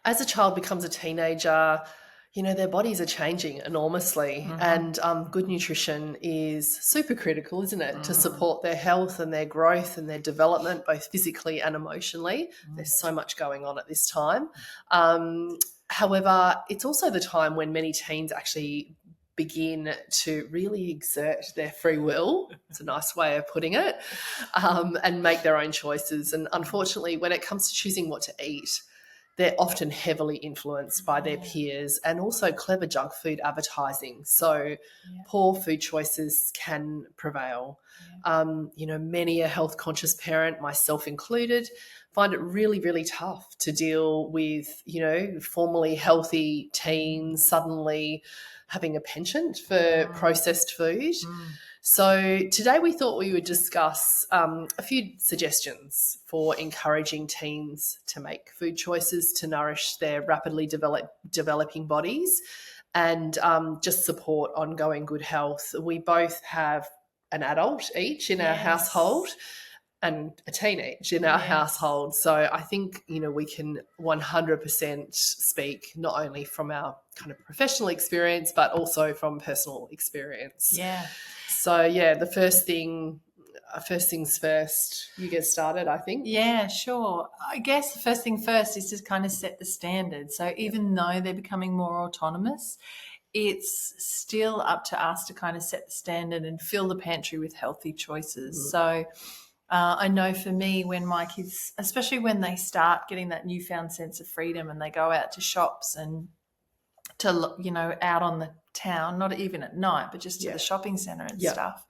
as a child becomes a teenager, their bodies are changing enormously, and good nutrition is super critical, isn't it, to support their health and their growth and their development, both physically and emotionally. There's so much going on at this time. However, it's also the time when many teens actually begin to really exert their free will. It's a nice way of putting it, and make their own choices. And unfortunately, when it comes to choosing what to eat, they're often heavily influenced by their peers and also clever junk food advertising. So poor food choices can prevail. Many a health conscious parent, myself included, find it really, really tough to deal with, formerly healthy teens suddenly having a penchant for processed food. So today we thought we would discuss a few suggestions for encouraging teens to make food choices to nourish their rapidly developing bodies and just support ongoing good health. We both have an adult each in our household and a teenage in our household. So I think, we can 100% speak not only from our kind of professional experience, but also from personal experience. Yeah. So, the first things first, you get started, I think. Yeah, sure. I guess the first thing first is to kind of set the standard. So even though they're becoming more autonomous, it's still up to us to kind of set the standard and fill the pantry with healthy choices. So I know for me, when my kids, especially when they start getting that newfound sense of freedom and they go out to shops and to, out on the town, not even at night, but just to the shopping centre and stuff.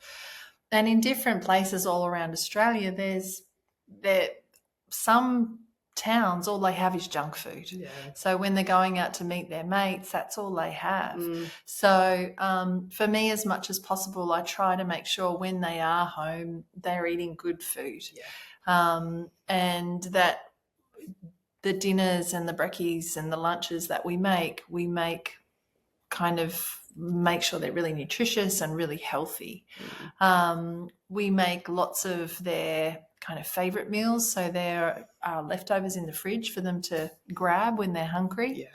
And in different places all around Australia, there some towns, all they have is junk food. Yeah. So when they're going out to meet their mates, that's all they have. So for me, as much as possible, I try to make sure when they are home, they're eating good food. And that the dinners and the brekkies and the lunches that we make kind of make sure they're really nutritious and really healthy. We make lots of their kind of favourite meals, so there are leftovers in the fridge for them to grab when they're hungry.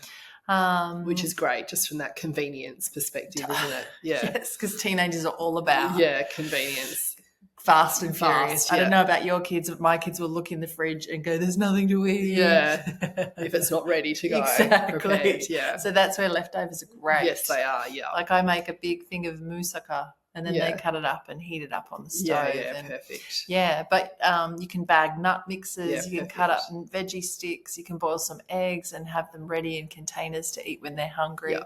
Which is great, just from that convenience perspective, isn't it? Yes, because teenagers are all about convenience. Fast and furious. I don't know about your kids, but my kids will look in the fridge and go, there's nothing to eat. If it's not ready to go. Exactly. Prepared, So that's where leftovers are great. Yes, they are, Like I make a big thing of moussaka and then they cut it up and heat it up on the stove. Perfect. Yeah, but you can bag nut mixes, you can cut up veggie sticks, you can boil some eggs and have them ready in containers to eat when they're hungry.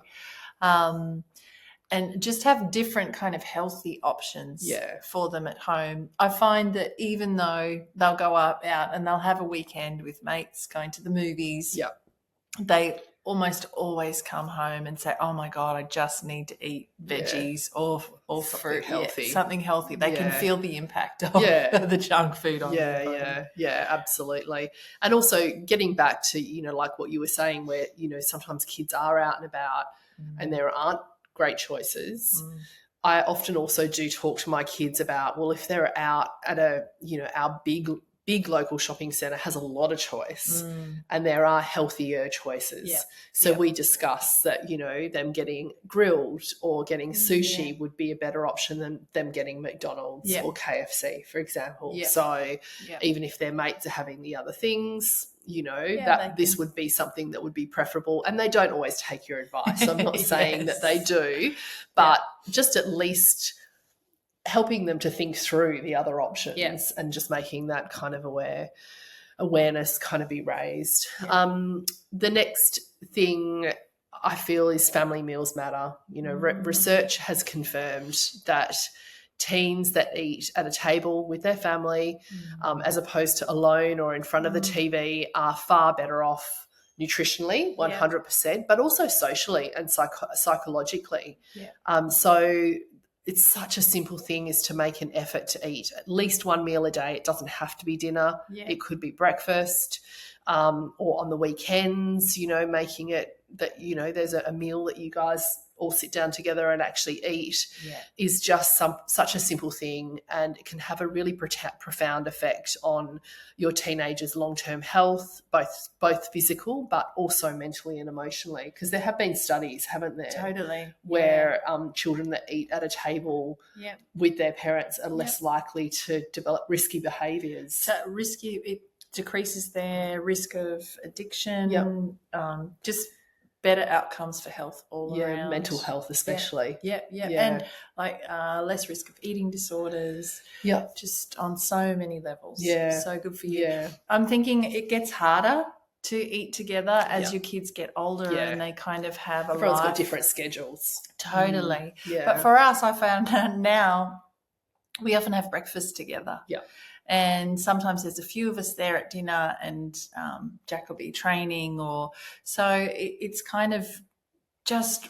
And just have different kind of healthy options for them at home. I find that even though they'll go out and they'll have a weekend with mates going to the movies, they almost always come home and say, oh, my God, I just need to eat veggies or fruit. Healthy. Something healthy. They can feel the impact of the junk food on their body. Yeah, absolutely. And also getting back to, like what you were saying where, sometimes kids are out and about and there aren't great choices. I often also do talk to my kids about, well, if they're out at our big local shopping centre has a lot of choice and there are healthier choices. So we discuss that, them getting grilled or getting sushi would be a better option than them getting McDonald's or KFC, for example. So even if their mates are having the other things, this would be something that would be preferable. And they don't always take your advice. I'm not saying that they do, but just at least helping them to think through the other options and just making that kind of awareness kind of be raised. The next thing I feel is family meals matter. Research has confirmed that teens that eat at a table with their family as opposed to alone or in front of the TV are far better off nutritionally, 100%, but also socially and psychologically. So it's such a simple thing is to make an effort to eat at least one meal a day. It doesn't have to be dinner. It could be breakfast or on the weekends, making it that, there's a meal that you guys all sit down together and actually eat is just such a simple thing, and it can have a really profound effect on your teenagers' long-term health, both physical but also mentally and emotionally, because there have been studies, haven't there? Totally. Where children that eat at a table with their parents are less likely to develop risky behaviours. It decreases their risk of addiction, just better outcomes for health all around. Mental health especially. And less risk of eating disorders. Just on so many levels. So good for you. I'm thinking it gets harder to eat together as your kids get older and they kind of have Everyone's got different schedules. Totally. But for us, I found out now we often have breakfast together. And sometimes there's a few of us there at dinner, and Jack will be training, it's kind of just,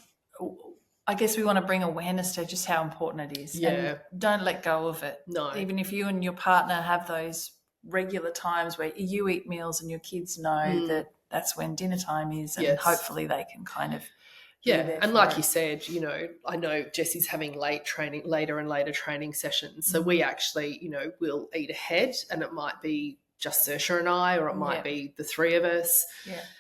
I guess we want to bring awareness to just how important it is. And don't let go of it. No. Even if you and your partner have those regular times where you eat meals and your kids know that that's when dinner time is, and hopefully they can kind of and like you said, I know Jessie's having later and later training sessions. So we actually, will eat ahead, and it might be just Saoirse and I, or it might be the three of us.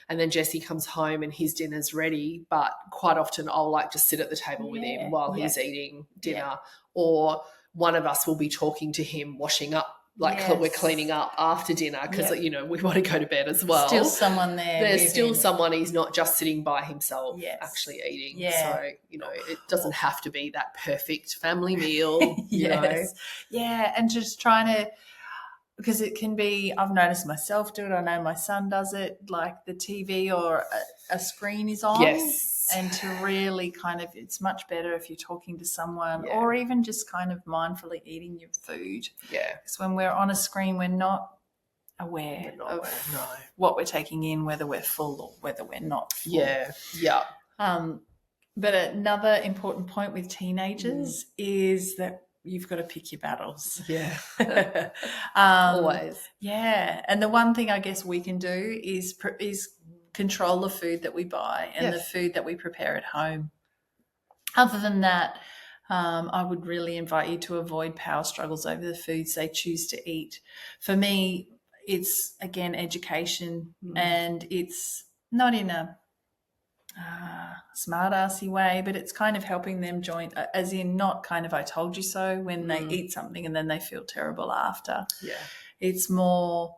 And then Jessie comes home and his dinner's ready, but quite often I'll just sit at the table with him while he's eating dinner, or one of us will be talking to him, washing up. We're cleaning up after dinner because, we want to go to bed as well. Still someone there. There's still someone. He's not just sitting by himself actually eating. So, it doesn't have to be that perfect family meal, and just trying to, because it can be, I've noticed myself do it. I know my son does it, like the TV or a screen is on. And to really kind of, it's much better if you're talking to someone or even just kind of mindfully eating your food. Because when we're on a screen, we're not aware of what we're taking in, whether we're full or whether we're not full. But another important point with teenagers is that you've got to pick your battles. Always. And the one thing I guess we can do is control the food that we buy and the food that we prepare at home. Other than that, I would really invite you to avoid power struggles over the foods they choose to eat. For me, it's, again, education, and it's not in a smart-assy way, but it's kind of helping them join, as in not kind of I told you so when they eat something and then they feel terrible after. It's more,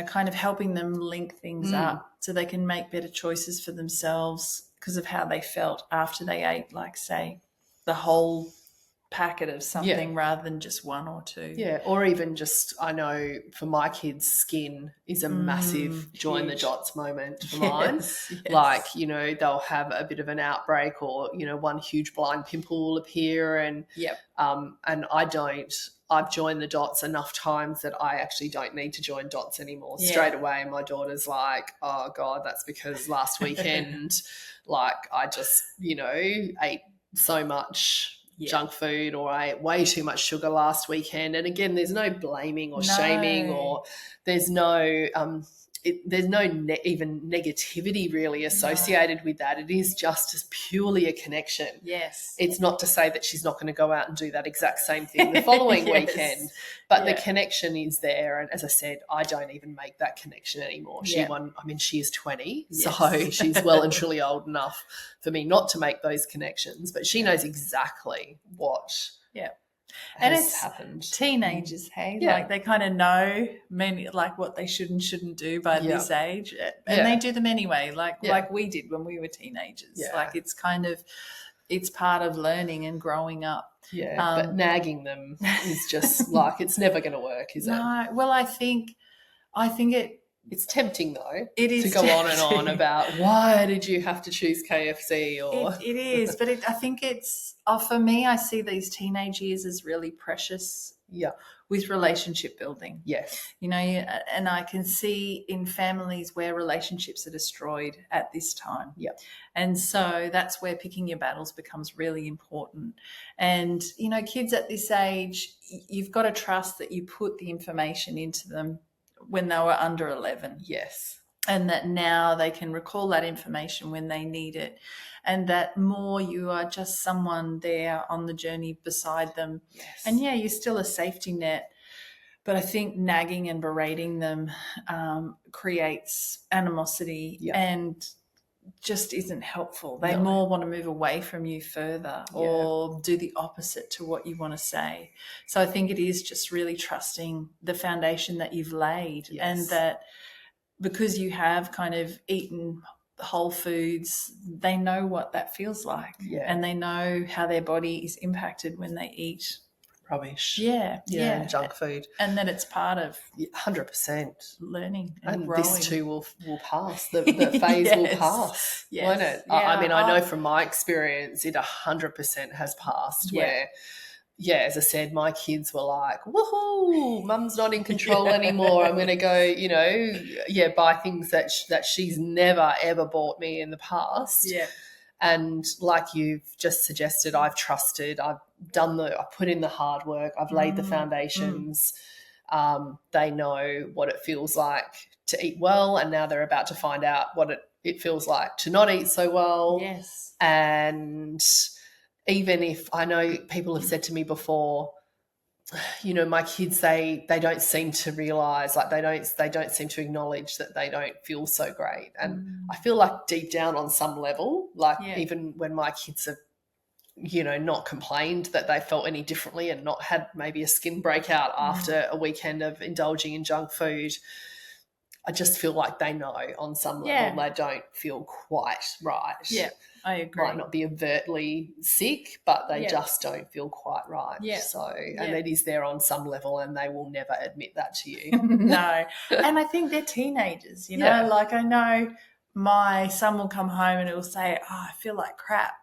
kind of helping them link things up so they can make better choices for themselves because of how they felt after they ate, like, say, the whole packet of something rather than just one or two. Or even just, I know for my kids, skin is a massive join the dots moment for mine. They'll have a bit of an outbreak, or, one huge blind pimple will appear, and I've joined the dots enough times that I actually don't need to join dots anymore. Straight away, my daughter's like, oh God, that's because last weekend, I just, ate so much junk food, or I ate way too much sugar last weekend. And again, there's no blaming or shaming, or there's no even negativity really associated with that. It is just as purely a connection. It's not to say that she's not going to go out and do that exact same thing the following weekend, but the connection is there. And as I said, I don't even make that connection anymore. She is 20, so she's well and truly old enough for me not to make those connections, but she knows exactly what and it's happened. Teenagers, hey, they kind of know what they should and shouldn't do by this age, and they do them anyway, like we did when we were teenagers. It's kind of, it's part of learning and growing up. But nagging them is just it's never going to work, is it? No. Well, I think it's tempting though. It is to go on and on about why did you have to choose KFC, or it is, but I think it's for me. I see these teenage years as really precious. With relationship building. And I can see in families where relationships are destroyed at this time. And so that's where picking your battles becomes really important. And, kids at this age, you've got to trust that you put the information into them when they were under 11. and that now they can recall that information when they need it, and that more you are just someone there on the journey beside them. Yes. And yeah, you're still a safety net. But I think nagging and berating them creates animosity and just isn't helpful. They more want to move away from you further or do the opposite to what you want to say. So I think it is just really trusting the foundation that you've laid, and that because you have kind of eaten whole foods, they know what that feels like, and they know how their body is impacted when they eat rubbish. Yeah. Junk food. And that it's part of 100% learning and growing. This too will pass. The phase will pass, won't it? Yeah. I mean, I know from my experience it 100% has passed where, as I said, my kids were like, woohoo, mum's not in control anymore. I'm going to go, buy things that she's never, ever bought me in the past. Yeah. And like you've just suggested, I've trusted, I've put in the hard work, I've laid the foundations. They know what it feels like to eat well, and now they're about to find out what it feels like to not eat so well. Yes. And even if I know people have said to me before, my kids, they don't seem to realize, like they don't seem to acknowledge that they don't feel so great. And I feel like deep down on some level, like even when my kids have, not complained that they felt any differently and not had maybe a skin breakout after a weekend of indulging in junk food, I just feel like they know on some level they don't feel quite right. Yeah, I agree. Might not be overtly sick, but they just don't feel quite right. Yeah. So, and it is there on some level, and they will never admit that to you. No. And I think they're teenagers, like I know my son will come home and it will say, I feel like crap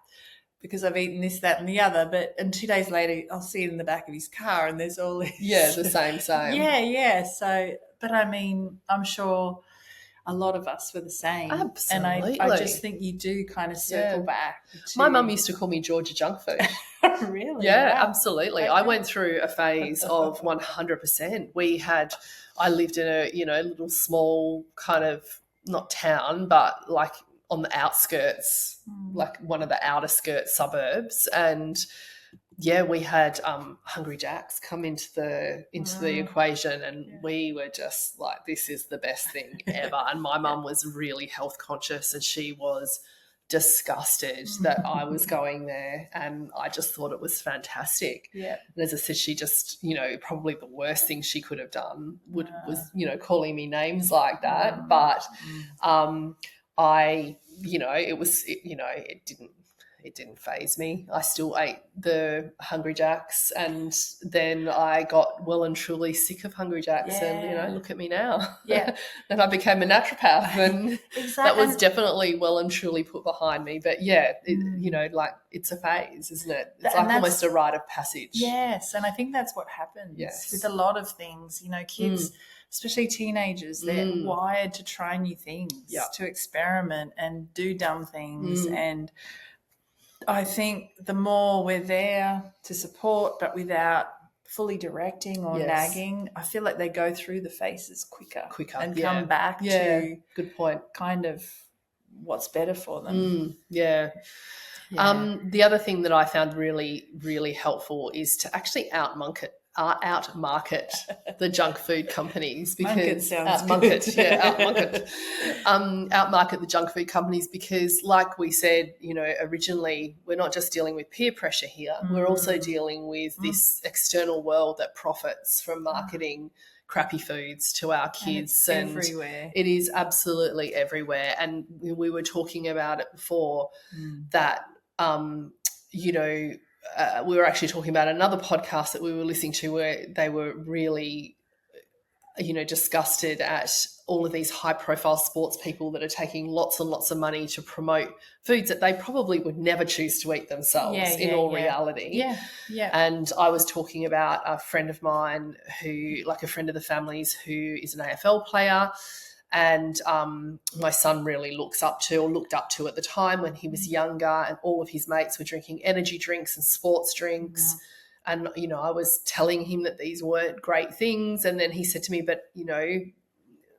because I've eaten this, that, and the other. And 2 days later, I'll see it in the back of his car and there's all this. Yeah, the same. Yeah. So, but I mean, I'm sure a lot of us were the same. Absolutely. And I just think you do kind of circle back. My mum used to call me Georgia Junk Food. Really? Yeah, wow. Absolutely. Okay. I went through a phase of 100%. I lived in a, little small kind of, not town, but like on the outskirts, like one of the outer skirt suburbs. And we had Hungry Jacks come into the equation, and we were just like, this is the best thing ever. And my mum was really health conscious, and she was disgusted that I was going there, and I just thought it was fantastic. Yeah. And as I said, she just, probably the worst thing she could have done was calling me names like that. But it didn't faze me. I still ate the Hungry Jacks, and then I got well and truly sick of Hungry Jacks. And look at me now. Yeah. Then I became a naturopath, and that was definitely well and truly put behind me. But like it's a phase, isn't it? It's like almost a rite of passage. Yes, and I think that's what happens with a lot of things. Kids, especially teenagers, they're wired to try new things, to experiment and do dumb things. And I think the more we're there to support, but without fully directing or nagging, I feel like they go through the phases quicker and come back to good point, kind of what's better for them. The other thing that I found really, really helpful is to actually outmarket the junk food companies, because outmarket the junk food companies, because like we said, originally, we're not just dealing with peer pressure here, we're also dealing with this external world that profits from marketing crappy foods to our kids, and everywhere. It is absolutely everywhere. And we were talking about it before that we were actually talking about another podcast that we were listening to where they were really, disgusted at all of these high-profile sports people that are taking lots and lots of money to promote foods that they probably would never choose to eat themselves in reality. Yeah. And I was talking about a friend of mine who, like a friend of the family's, who is an AFL player, and my son really looked up to at the time when he was younger, and all of his mates were drinking energy drinks and sports drinks. And, I was telling him that these weren't great things. And then he said to me, but,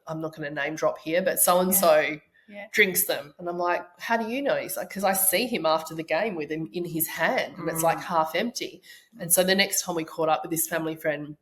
I'm not going to name drop here, but so-and-so Yeah. drinks them. And I'm like, how do you know? He's like, because I see him after the game with him in his hand and it's like half empty. And so the next time we caught up with this family friend,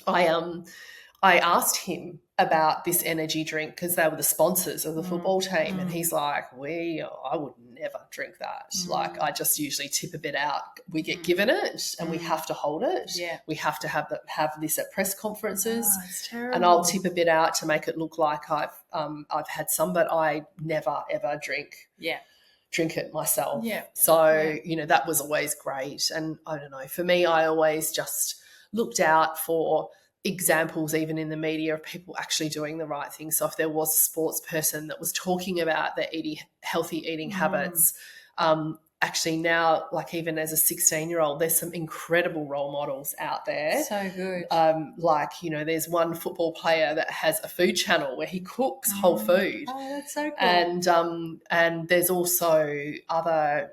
I asked him about this energy drink because they were the sponsors of the football team. And he's like, I would never drink that. Like, I just usually tip a bit out. We get given it and we have to hold it. Yeah. We have to have this at press conferences. Oh, it's terrible. And I'll tip a bit out to make it look like I've had some, but I never, ever drink it myself. Yeah. So, that was always great. And I don't know, for me, I always just looked out for examples even in the media of people actually doing the right thing. So if there was a sports person that was talking about their healthy eating habits, actually now, like even as a 16-year-old, there's some incredible role models out there. So good. There's one football player that has a food channel where he cooks whole food. Oh, that's so cool. And there's also other,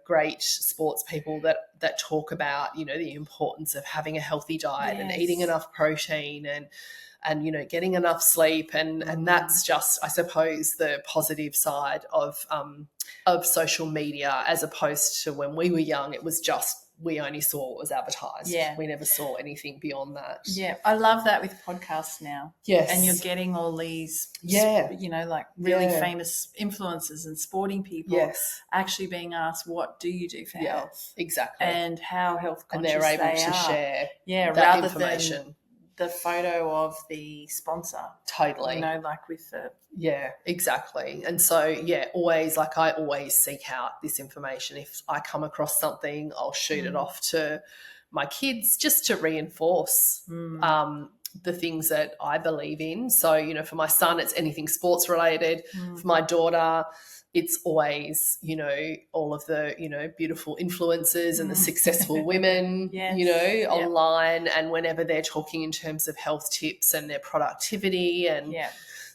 great sports people that talk about, the importance of having a healthy diet and eating enough protein and getting enough sleep. And that's just, I suppose, the positive side of social media, as opposed to when we were young, it was just, we only saw what was advertised. Yeah. We never saw anything beyond that. Yeah. I love that with podcasts now. Yes. And you're getting all these, like really famous influencers and sporting people actually being asked, what do you do for health? Exactly. And how health conscious and they're able to are. share that rather information. Than the photo of the sponsor. Totally. Like with the... Yeah, exactly. And so, I always seek out this information. If I come across something, I'll shoot it off to my kids just to reinforce the things that I believe in. So, for my son, it's anything sports related. For my daughter, it's always, all of the, beautiful influencers and the successful women, online, and whenever they're talking in terms of health tips and their productivity and,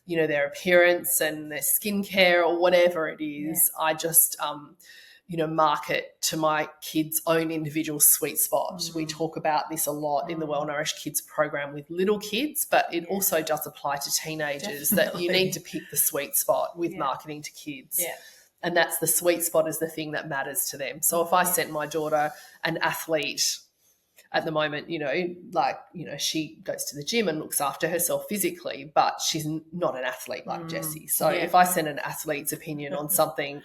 their appearance and their skincare or whatever it is, I just, market to my kids' own individual sweet spot. We talk about this a lot in the Well Nourished Kids program with little kids, but it also does apply to teenagers. That you need to pick the sweet spot with marketing to kids. Yeah. And that's the sweet spot is the thing that matters to them. So if I sent my daughter an athlete at the moment, she goes to the gym and looks after herself physically, but she's not an athlete like Jessie. So if I sent an athlete's opinion on something,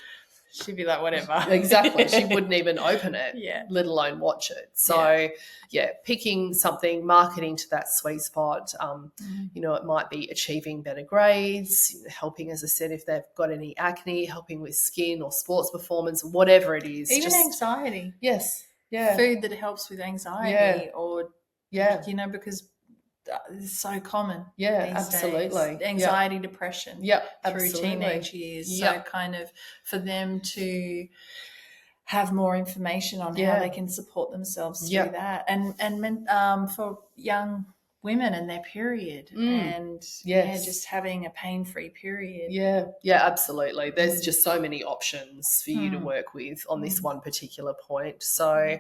she'd be like, whatever. Exactly. She wouldn't even open it, let alone watch it. So, picking something, marketing to that sweet spot, it might be achieving better grades, helping, as I said, if they've got any acne, helping with skin or sports performance, whatever it is. Even anxiety. Yes. Yeah. Food that helps with anxiety or, because it's so common. Yeah, these absolutely. days. Anxiety, depression. Through teenage years. So kind of for them to have more information on how they can support themselves through that. And for young women and their period and just having a pain-free period. Yeah, absolutely. There's just so many options for you to work with on this one particular point. So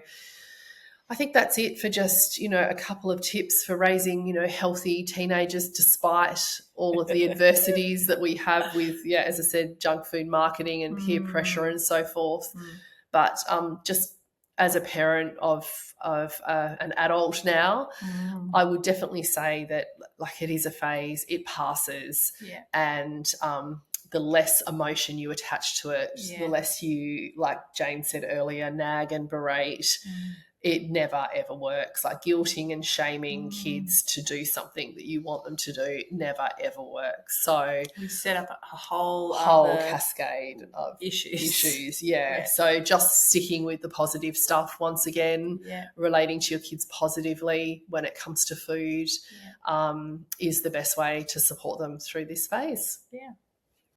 I think that's it for just, a couple of tips for raising, healthy teenagers despite all of the adversities that we have with, as I said, junk food marketing and peer pressure and so forth. But just as a parent of an adult now, I would definitely say that it is a phase, it passes, and the less emotion you attach to it, the less you, like Jane said earlier, nag and berate. It never, ever works. Guilting and shaming kids to do something that you want them to do never, ever works. So we set up a whole cascade of issues. So just sticking with the positive stuff once again, relating to your kids positively when it comes to food is the best way to support them through this phase. Yeah.